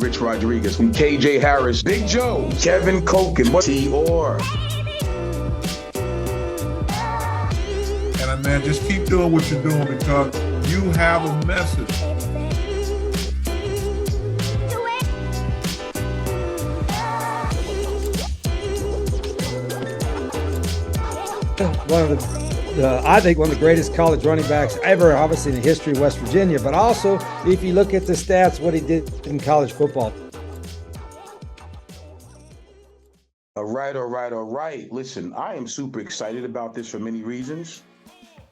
Rich Rodriguez, from KJ Harris, Big Joe, Kevin Koken, T.O.R. And man, just keep doing what you're doing because you have a message. I think one of the greatest college running backs ever, obviously in the history of West Virginia, but also if you look at the stats, what he did in college football. All right. Listen, I am super excited about this for many reasons.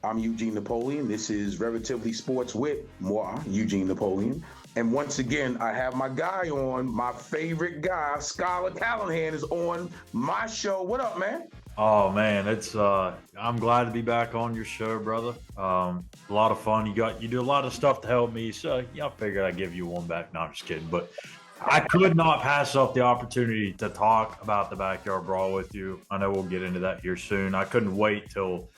I'm Eugene Napoleon. This is Relatively Sports with moi, Eugene Napoleon. And once again, I have my guy on, my favorite guy, Schuyler Callihan is on my show. What up, man? Oh man, it's I'm glad to be back on your show, brother. A lot of fun. You do a lot of stuff to help me, so yeah, I figured I'd give you one back. No, I'm just kidding. But I could not pass up the opportunity to talk about the Backyard Brawl with you. I know we'll get into that here soon. I couldn't wait till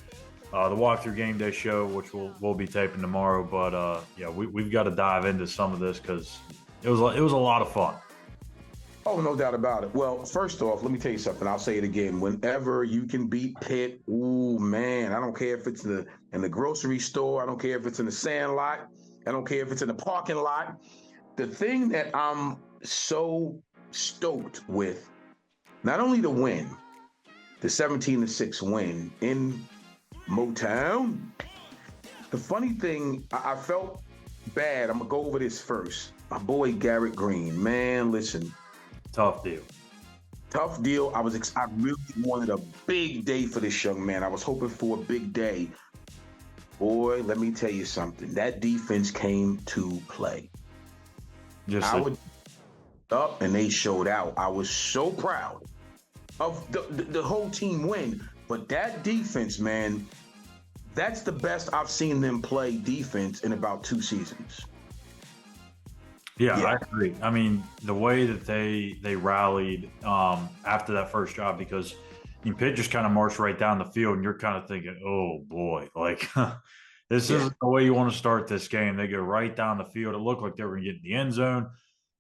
the Walkthrough Game Day show, which we'll be taping tomorrow. But yeah, we've got to dive into some of this because it was a lot of fun. Oh, no doubt about it. Well, first off, let me tell you something. I'll say it again. Whenever you can beat Pitt, ooh, man, I don't care if it's in the grocery store. I don't care if it's in the sand lot. I don't care if it's in the parking lot. The thing that I'm so stoked with, not only the win, the 17-6 win in Motown. The funny thing, I felt bad. I'm going to go over this first. My boy, Garrett Green, man, listen. Tough deal. I really wanted a big day for this young man. I was hoping for a big day. Boy, let me tell you something. That defense came to play. Up and they showed out. I was so proud of the whole team win. But that defense, man, that's the best I've seen them play defense in about 2 seasons. Yeah, I agree. I mean, the way that they rallied after that first drive, because Pitt just kind of marched right down the field, and you're kind of thinking, oh, boy, like this isn't the way you want to start this game. They go right down the field. It looked like they were going to get in the end zone.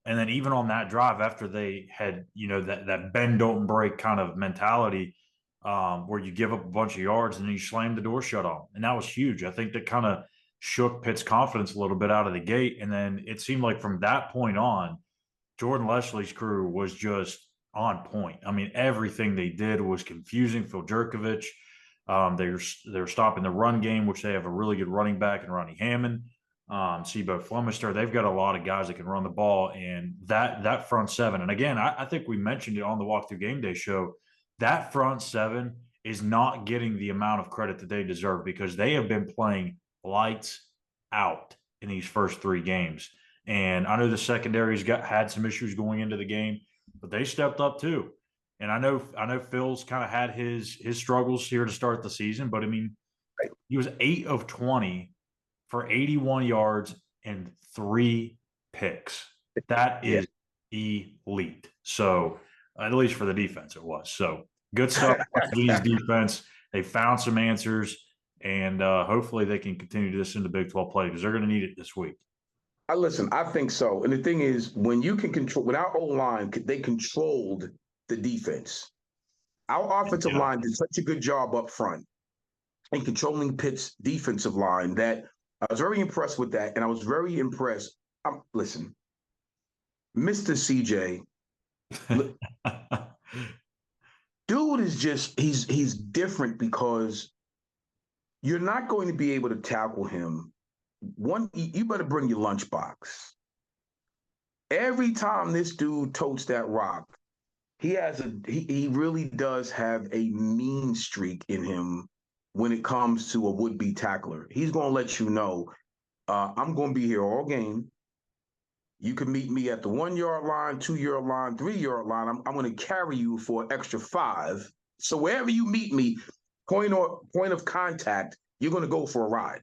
And then even on that drive, after they had, that bend, don't break kind of mentality where you give up a bunch of yards and then you slam the door shut on. And that was huge. I think that kind of shook Pitt's confidence a little bit out of the gate. And then it seemed like from that point on, Jordan Leslie's crew was just on point. I mean, everything they did was confusing. Phil Jerkovich, they're stopping the run game, which they have a really good running back in Ronnie Hammond. Sebo Flemister, they've got a lot of guys that can run the ball, and that front seven. And again, I think we mentioned it on the Walkthrough Game Day show. That front seven is not getting the amount of credit that they deserve because they have been playing lights out in these first 3 games. And I know the secondary's had some issues going into the game, but they stepped up too. And I know Phil's kind of had his struggles here to start the season, but I mean, he was 8 of 20 for 81 yards and 3 picks. That is elite. So at least for the defense, it was. So good stuff. These defense, they found some answers. And hopefully they can continue this into Big 12 play because they're going to need it this week. Listen, I think so. And the thing is, when you can control, with our O-line, they controlled the defense. Our offensive line did such a good job up front in controlling Pitt's defensive line that I was very impressed with that. And I was very impressed. Listen, Mr. CJ, dude is just, he's different because you're not going to be able to tackle him. You better bring your lunchbox. Every time this dude totes that rock, he really does have a mean streak in him when it comes to a would-be tackler. He's going to let you know, I'm going to be here all game. You can meet me at the 1-yard line, 2-yard line, 3-yard line. I'm going to carry you for an extra 5. So wherever you meet me, point of contact, you're going to go for a ride.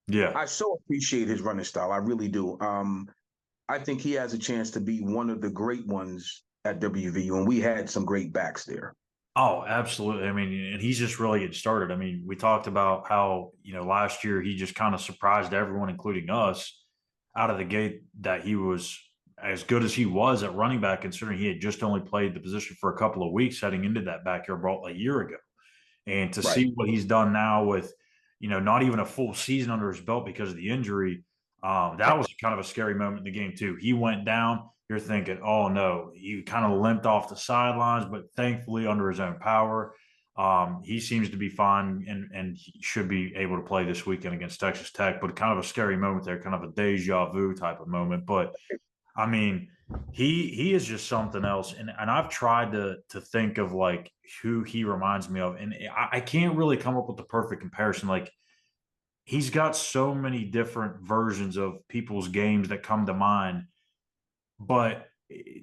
Yeah. I so appreciate his running style. I really do. I think he has a chance to be one of the great ones at WVU, and we had some great backs there. Oh, absolutely. I mean, and he's just really getting started. I mean, we talked about how, last year he just kind of surprised everyone, including us, out of the gate that he was as good as he was at running back, considering he had just only played the position for a couple of weeks heading into that backyard brawl a year ago. And to Right. see what he's done now with, not even a full season under his belt because of the injury, that was kind of a scary moment in the game too. He went down. You're thinking, oh no, he kind of limped off the sidelines, but thankfully under his own power, he seems to be fine and he should be able to play this weekend against Texas Tech. But kind of a scary moment there, kind of a deja vu type of moment. But I mean, he is just something else, and I've tried to think of like who he reminds me of, and I can't really come up with the perfect comparison. Like he's got so many different versions of people's games that come to mind, but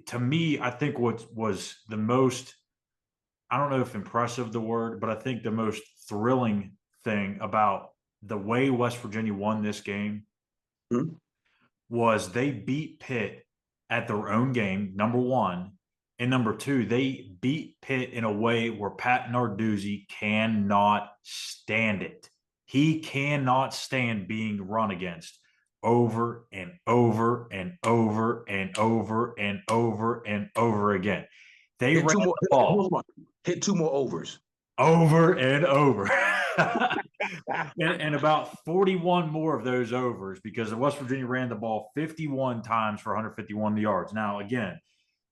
to me, I think what was the most, I don't know if impressive the word, but I think the most thrilling thing about the way West Virginia won this game Mhm. was they beat Pitt at their own game, number one. And number two, they beat Pitt in a way where Pat Narduzzi cannot stand it. He cannot stand being run against over and over and over and over and over and over again. They Hit ran two more. the ball Hit two more overs. over and over. and about 41 more of those overs because West Virginia ran the ball 51 times for 151 yards. Now, again,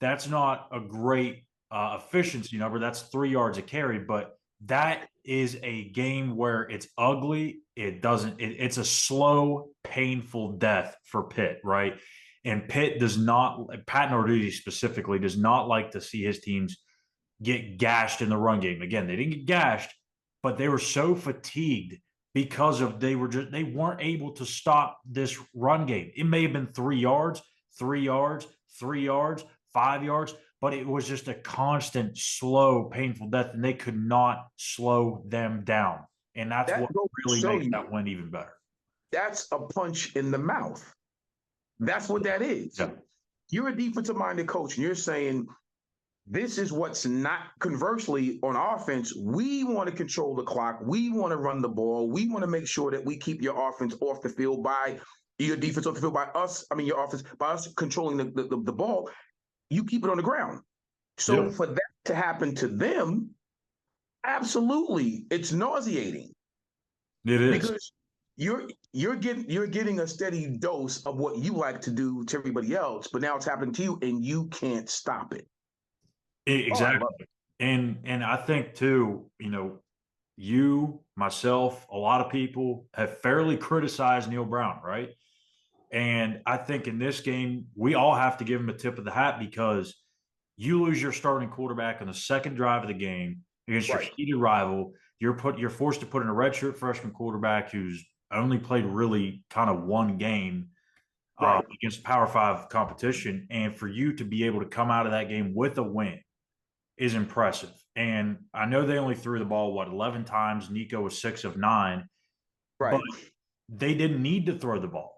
that's not a great efficiency number. That's 3 yards a carry, but that is a game where it's ugly. It's a slow, painful death for Pitt, right? And Pitt does not, Pat Narduzzi specifically, does not like to see his teams get gashed in the run game. Again, they didn't get gashed, but they were so fatigued because of they weren't able to stop this run game. It may have been 3 yards, 3 yards, 3 yards, 5 yards, but it was just a constant, slow, painful death, and they could not slow them down. And that's That what goes to really show makes you that win even better. that's a punch in the mouth. That's what that is. Yeah. You're a defensive minded coach, and you're saying this is what's not. Conversely, on offense, we want to control the clock. We want to run the ball. We want to make sure that we keep your offense off the field by your defense off the field by us. I mean, your offense by us controlling the ball. You keep it on the ground. So Yeah. for that to happen to them, absolutely, it's nauseating It is. because you're getting a steady dose of what you like to do to everybody else, but now it's happening to you and you can't stop it. Exactly. Oh, And I think too, you, myself, a lot of people have fairly criticized Neil Brown, right? And I think in this game, we all have to give him a tip of the hat because you lose your starting quarterback on the second drive of the game against your right. heated rival. You're forced to put in a redshirt freshman quarterback who's only played really kind of one game Right. against Power Five competition, and for you to be able to come out of that game with a win is impressive. And I know they only threw the ball 11 times. Nico was 6 of 9, Right. but they didn't need to throw the ball.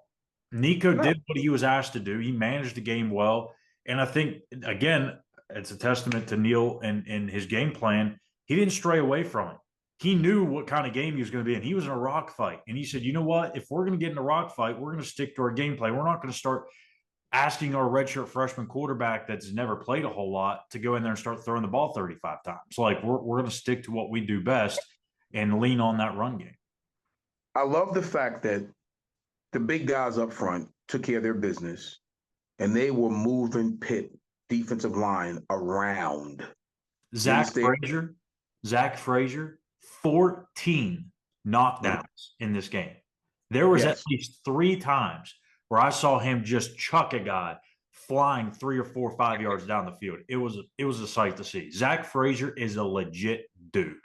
Nico No. did what he was asked to do. He managed the game well. And I think, again, it's a testament to Neil and his game plan. He didn't stray away from it. He knew what kind of game he was going to be in. He was in a rock fight. And he said, you know what? If we're going to get in a rock fight, we're going to stick to our game plan. We're not going to start asking our redshirt freshman quarterback that's never played a whole lot to go in there and start throwing the ball 35 times. Like, we're going to stick to what we do best and lean on that run game. I love the fact that the big guys up front took care of their business and they were moving Pitt defensive line around. Zach Frazier, 14 knockdowns in this game. There was at least 3 times where I saw him just chuck a guy flying 3 or 4 or 5 yards down the field. It was a sight to see. Zach Frazier is a legit dude.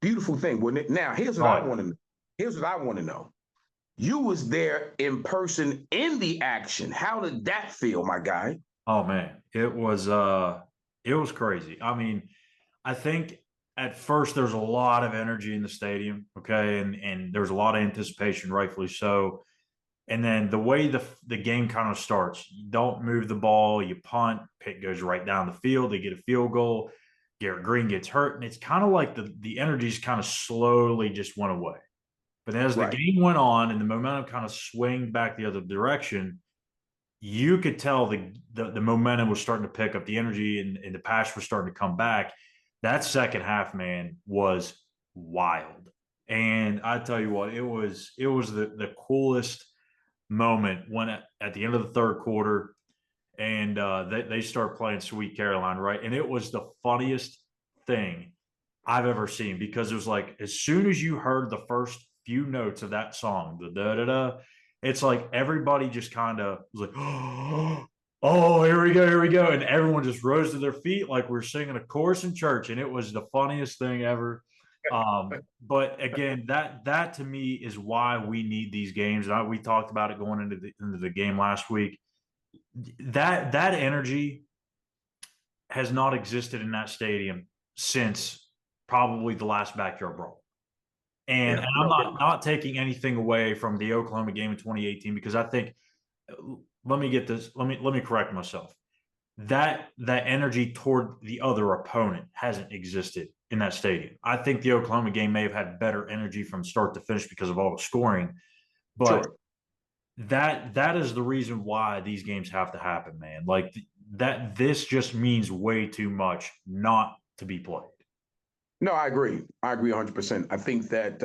Beautiful thing, wouldn't it? Now, here's what I want to know. Here's what I want to know. You was there in person in the action. How did that feel, my guy? Oh man, it was crazy. I mean, I think at first there's a lot of energy in the stadium, okay, and there's a lot of anticipation, rightfully so. And then the way the game kind of starts, you don't move the ball, you punt, Pitt goes right down the field, they get a field goal, Garrett Green gets hurt, and it's kind of like the energies kind of slowly just went away. But as the game went on and the momentum kind of swung back the other direction, you could tell the momentum was starting to pick up, the energy and the passion was starting to come back. That second half, man, was wild. And I tell you what, it was the coolest moment when at the end of the third quarter, and they start playing Sweet Caroline, right? And it was the funniest thing I've ever seen, because it was like as soon as you heard the first few notes of that song, the da da da, it's like everybody just kind of was like, oh, here we go. And everyone just rose to their feet like we're singing a chorus in church. And it was the funniest thing ever. But again, that to me is why we need these games. And we talked about it going into the game last week. That energy has not existed in that stadium since probably the last backyard brawl. And I'm not taking anything away from the Oklahoma game in 2018, because I think, let me correct myself. That energy toward the other opponent hasn't existed in that stadium. I think the Oklahoma game may have had better energy from start to finish because of all the scoring, but Sure. that is the reason why these games have to happen, man. Like that, this just means way too much not to be played. No, I agree. I agree 100%. I think that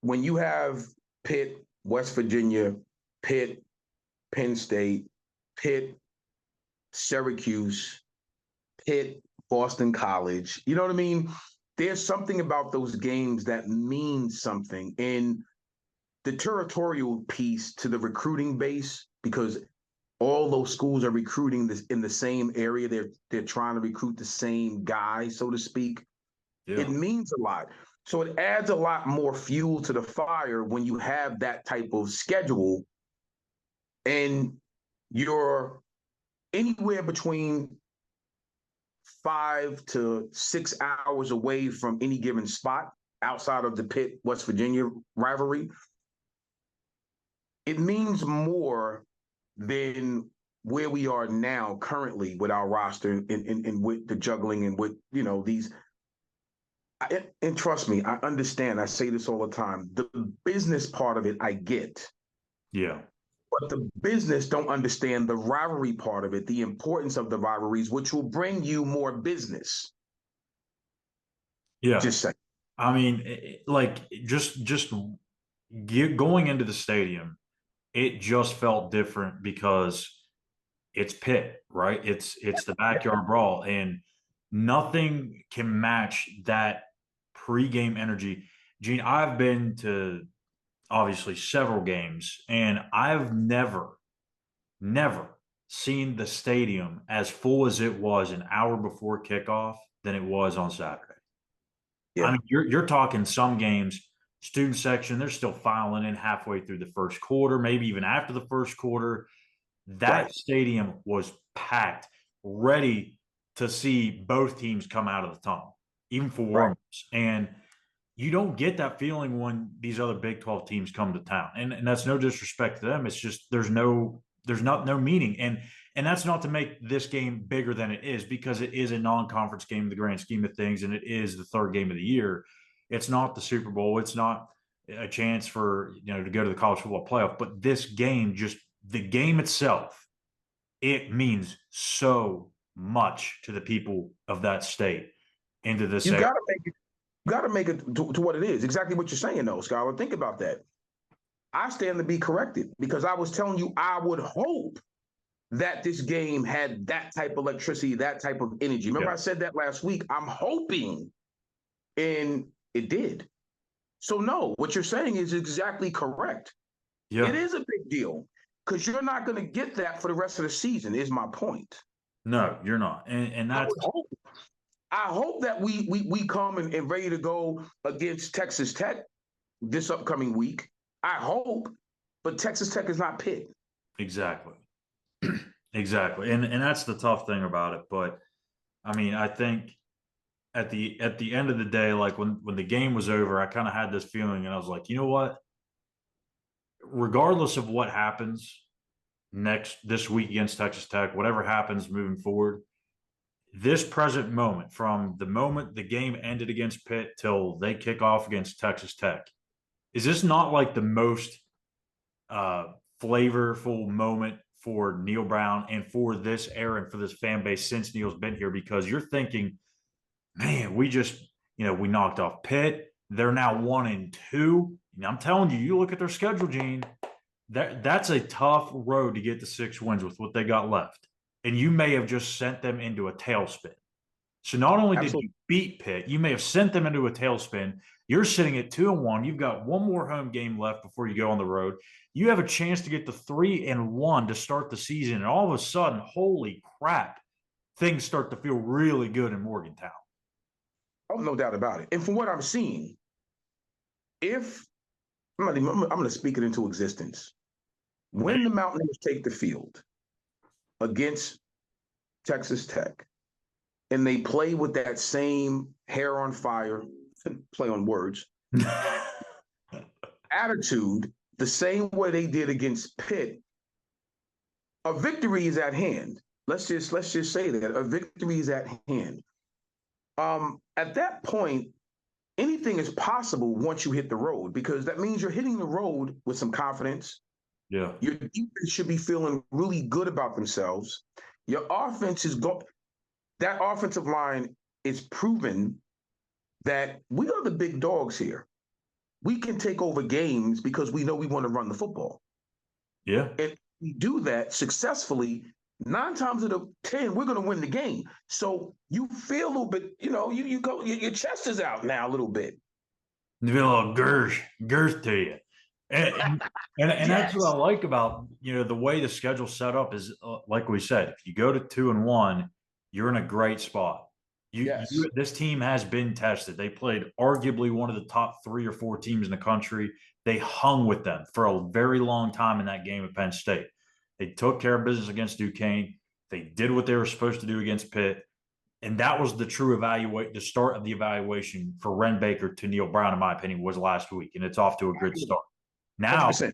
when you have Pitt, West Virginia, Pitt, Penn State, Pitt, Syracuse, Pitt, Boston College, you know what I mean? There's something about those games that means something. And the territorial piece to the recruiting base, because all those schools are recruiting this in the same area. They're trying to recruit the same guy, so to speak. Yeah. It means a lot. So it adds a lot more fuel to the fire when you have that type of schedule and you're anywhere between 5 to 6 hours away from any given spot outside of the Pitt, West Virginia rivalry. It means more than where we are now currently with our roster and with the juggling and with, these. And trust me, I understand. I say this all the time. The business part of it, I get. Yeah. But the business don't understand the rivalry part of it, the importance of the rivalries, which will bring you more business. Yeah. Just say. I mean, just going into the stadium, it just felt different because it's Pitt, right? It's the backyard brawl, and nothing can match that pregame energy. Gene, I've been to obviously several games, and I've never seen the stadium as full as it was an hour before kickoff than it was on Saturday. Yeah. I mean, you're talking some games, student section, they're still filing in halfway through the first quarter, maybe even after the first quarter. That Right. stadium was packed, ready to see both teams come out of the tunnel, even for Right. warm-ups. And you don't get that feeling when these other Big 12 teams come to town. And that's no disrespect to them. It's just there's no meaning. And that's not to make this game bigger than it is, because it is a non-conference game in the grand scheme of things, and it is the third game of the year. It's not the Super Bowl. It's not a chance for to go to the college football playoff. But this game, just the game itself, it means so much to the people of that state into this You area. gotta make it to what it is. Exactly what you're saying, though, Schuyler. Think about that. I stand to be corrected because I was telling you I would hope that this game had that type of electricity, that type of energy. Remember, I said that last week. I'm hoping, and it did. So no, what you're saying is exactly correct. Yeah. It is a big deal because you're not going to get that for the rest of the season, is my point. No, you're not. And that's I hope that we come and ready to go against Texas Tech this upcoming week. I hope, but Texas Tech is not Pitt. exactly. Exactly. And that's the tough thing about it. But I mean, I think at the end of the day, like when the game was over, I kind of had this feeling, and I was like, you know what? Regardless of what happens this week against Texas Tech, whatever happens moving forward, this present moment, from the moment the game ended against Pitt till they kick off against Texas Tech, is this not like the most flavorful moment for Neil Brown and for this era and for this fan base since Neil's been here, because you're thinking, man, we just, we knocked off Pitt. They're now 1-2. And I'm telling you, you look at their schedule, Gene, that's a tough road to get to 6 wins with what they got left. And you may have just sent them into a tailspin. So not only did you beat Pitt, you may have sent them into a tailspin. You're sitting at 2-1. You've got one more home game left before you go on the road. You have a chance to get to 3-1 to start the season. And all of a sudden, holy crap, things start to feel really good in Morgantown. Oh, no doubt about it. And from what I'm seeing, I'm going to speak it into existence. When the Mountaineers take the field against Texas Tech, and they play with that same hair on fire, play on words, attitude, the same way they did against Pitt, a victory is at hand. Let's just say that a victory is at hand. At that point, anything is possible once you hit the road, because that means you're hitting the road with some confidence. Yeah. Your defense should be feeling really good about themselves. Your offense is that offensive line is proven that we are the big dogs here. We can take over games because we know we want to run the football. Yeah. And we do that successfully. 9 times out of 10, we're going to win the game. So you feel a little bit, you go, your chest is out now a little bit. You feel a little girth to you. And yes. That's what I like about, the way the schedule's set up is, like we said, if you go to 2-1, you're in a great spot. This team has been tested. They played arguably one of the top 3 or 4 teams in the country. They hung with them for a very long time in that game at Penn State. They took care of business against Duquesne. They did what they were supposed to do against Pitt. And that was the start of the evaluation for Ren Baker to Neil Brown, in my opinion, was last week. And it's off to a good start. Now, 100%.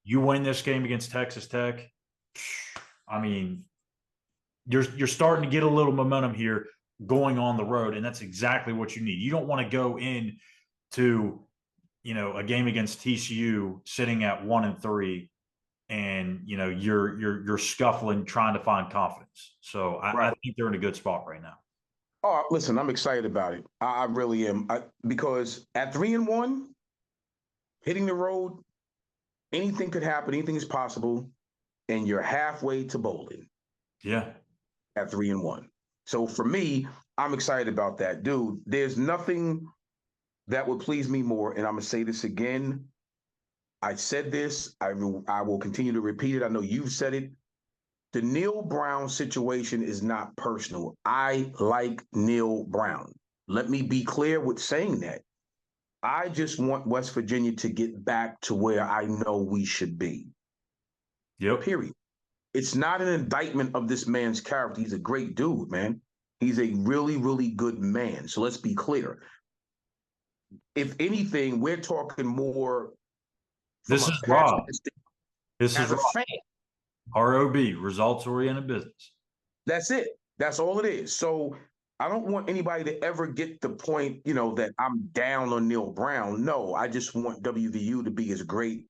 You win this game against Texas Tech. I mean, you're starting to get a little momentum here going on the road, and that's exactly what you need. You don't want to go in to, a game against TCU sitting at 1-3, and you're scuffling, trying to find confidence. So I think they're in a good spot right now. Oh, listen, I'm excited about it. I really am, because at 3-1, hitting the road, anything could happen. Anything is possible, and you're halfway to bowling. Yeah. At 3-1. So for me, I'm excited about that, dude. There's nothing that would please me more, and I'm gonna say this again. I said this. I will continue to repeat it. I know you've said it. The Neil Brown situation is not personal. I like Neil Brown. Let me be clear with saying that. I just want West Virginia to get back to where I know we should be. Yep. Period. It's not an indictment of this man's character. He's a great dude, man. He's a really, really good man. So let's be clear. If anything, we're talking more. This is Rob. This is Rob. ROB, results-oriented business. That's it. That's all it is. So I don't want anybody to ever get the point, that I'm down on Neil Brown. No, I just want WVU to be as great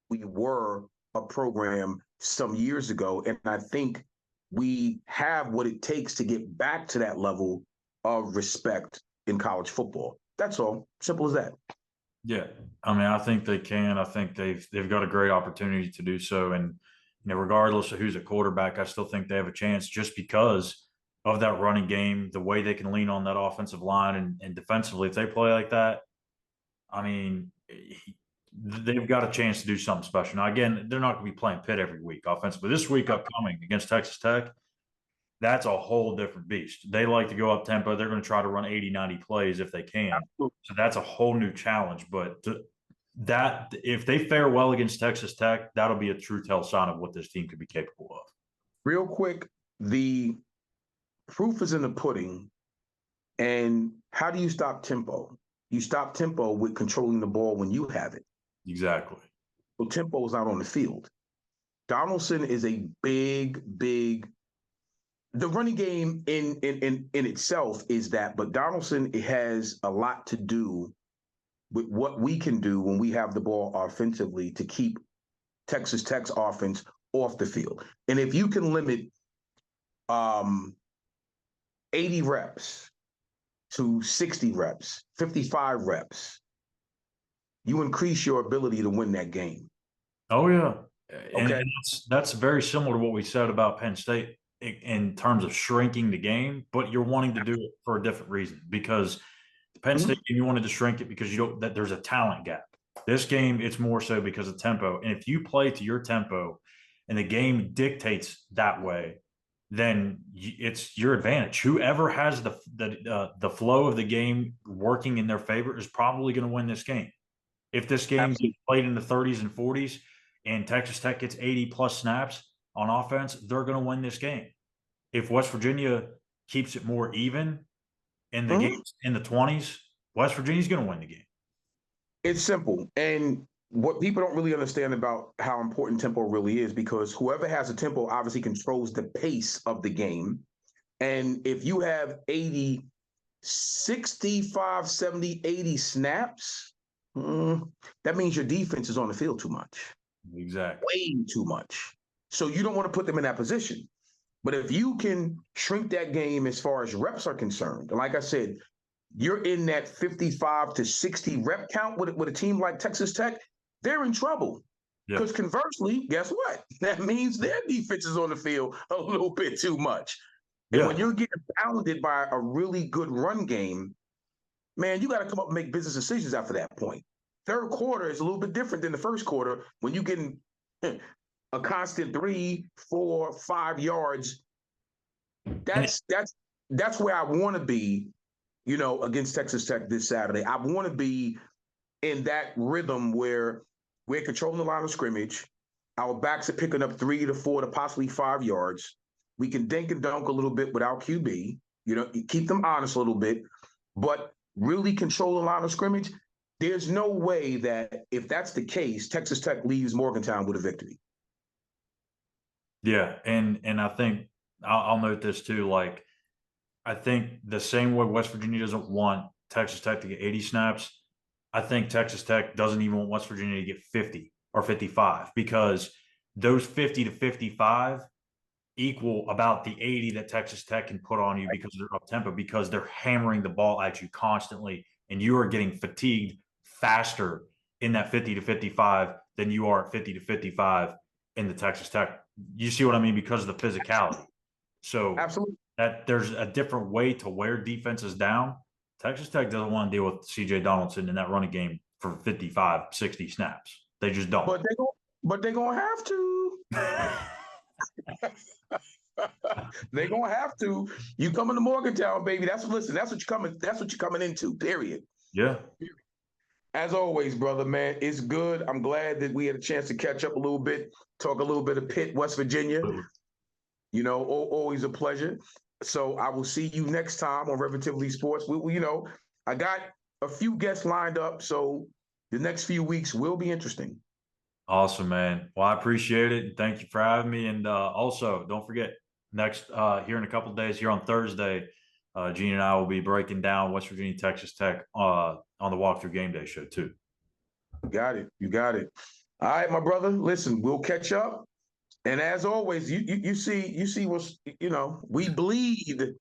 we were a program some years ago. And I think we have what it takes to get back to that level of respect in college football. That's all. Simple as that. Yeah. I mean, I think they can. I think they've got a great opportunity to do so. And, regardless of who's a quarterback, I still think they have a chance just because of that running game, the way they can lean on that offensive line and defensively. If they play like that, I mean, they've got a chance to do something special. Now, again, they're not going to be playing Pitt every week offensively. This week upcoming against Texas Tech, that's a whole different beast. They like to go up tempo. They're going to try to run 80, 90 plays if they can. Absolutely. So that's a whole new challenge. But that if they fare well against Texas Tech, that'll be a true tell sign of what this team could be capable of. Real quick, the proof is in the pudding. And how do you stop tempo? You stop tempo with controlling the ball when you have it. Exactly. So tempo is out on the field. Donaldson is a big. The running game in itself is that, but Donaldson has a lot to do with what we can do when we have the ball offensively to keep Texas Tech's offense off the field. And if you can limit 80 reps to 60 reps, 55 reps, you increase your ability to win that game. Oh, yeah. And, Okay. and that's very similar to what we said about Penn State in terms of shrinking the game, but you're wanting to do it for a different reason, because the Penn State game, you wanted to shrink it because that there's a talent gap. This game, it's more so because of tempo. And if you play to your tempo and the game dictates that way, then it's your advantage. Whoever has the flow of the game working in their favor is probably going to win this game. If this game gets played in the 30s and 40s and Texas Tech gets 80 plus snaps on offense, they're going to win this game. If West Virginia keeps it more even in the games in the 20s, West Virginia's going to win the game. It's simple. And what people don't really understand about how important tempo really is, because whoever has a tempo obviously controls the pace of the game. And if you have 80, 65, 70, 80 snaps, that means your defense is on the field too much. Exactly. Way too much. So you don't want to put them in that position. But if you can shrink that game as far as reps are concerned, and like I said, you're in that 55 to 60 rep count with a team like Texas Tech, they're in trouble. Because conversely, guess what? That means their defense is on the field a little bit too much. And when you're getting pounded by a really good run game, man, you got to come up and make business decisions after that point. Third quarter is a little bit different than the first quarter when you're getting a constant 3, 4, 5 yards. That's where I want to be, against Texas Tech this Saturday. I want to be in that rhythm where we're controlling the line of scrimmage. Our backs are picking up 3 to 4 to possibly 5 yards. We can dink and dunk a little bit without QB, keep them honest a little bit, but really control the line of scrimmage. There's no way that if that's the case, Texas Tech leaves Morgantown with a victory. Yeah, and I think I'll note this too. Like, I think the same way West Virginia doesn't want Texas Tech to get 80 snaps, I think Texas Tech doesn't even want West Virginia to get 50 or 55, because those 50 to 55 equal about the 80 that Texas Tech can put on you because they're up tempo, because they're hammering the ball at you constantly, and you are getting fatigued faster in that 50 to 55 than you are at 50 to 55 in the Texas Tech. You see what I mean? Because of the physicality. So absolutely, that there's a different way to wear defenses down. Texas Tech doesn't want to deal with CJ Donaldson in that running game for 55, 60 snaps. They just don't. But they're going to have to. They're going to have to. You coming to Morgantown, baby. That's what you're coming into, period. Yeah. As always, brother, man, it's good. I'm glad that we had a chance to catch up a little bit, talk a little bit of Pitt, West Virginia. Always a pleasure. So I will see you next time on Relatively Sports. I got a few guests lined up, so the next few weeks will be interesting. Awesome, man. Well, I appreciate it. And thank you for having me. And also, don't forget, next here in a couple of days, here on Thursday, Gene and I will be breaking down West Virginia, Texas Tech on the Walkthrough Game Day show too. You got it. All right, my brother. Listen, we'll catch up. And as always, you see what's, we bleed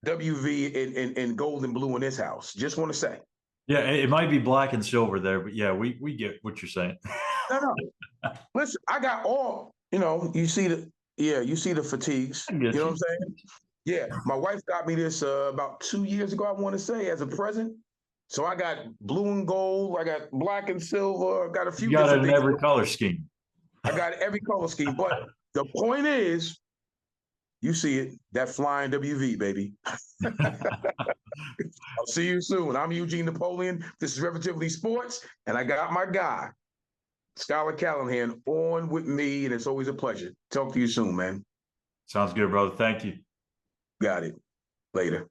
WV in gold and blue in this house. Just want to say. Yeah, it might be black and silver there, but yeah, we get what you're saying. No. Listen, I got all, you see the fatigues. You know what I'm saying? Yeah, my wife got me this about 2 years ago, I want to say, as a present. So I got blue and gold, I got black and silver, I got a few. You got it in every color scheme. I got every color scheme, but the point is, you see it, that flying WV, baby. I'll see you soon. I'm Eugene Napoleon. This is Relatively Sports, and I got my guy, Schuyler Callihan, on with me, and it's always a pleasure. Talk to you soon, man. Sounds good, brother. Thank you. Got it. Later.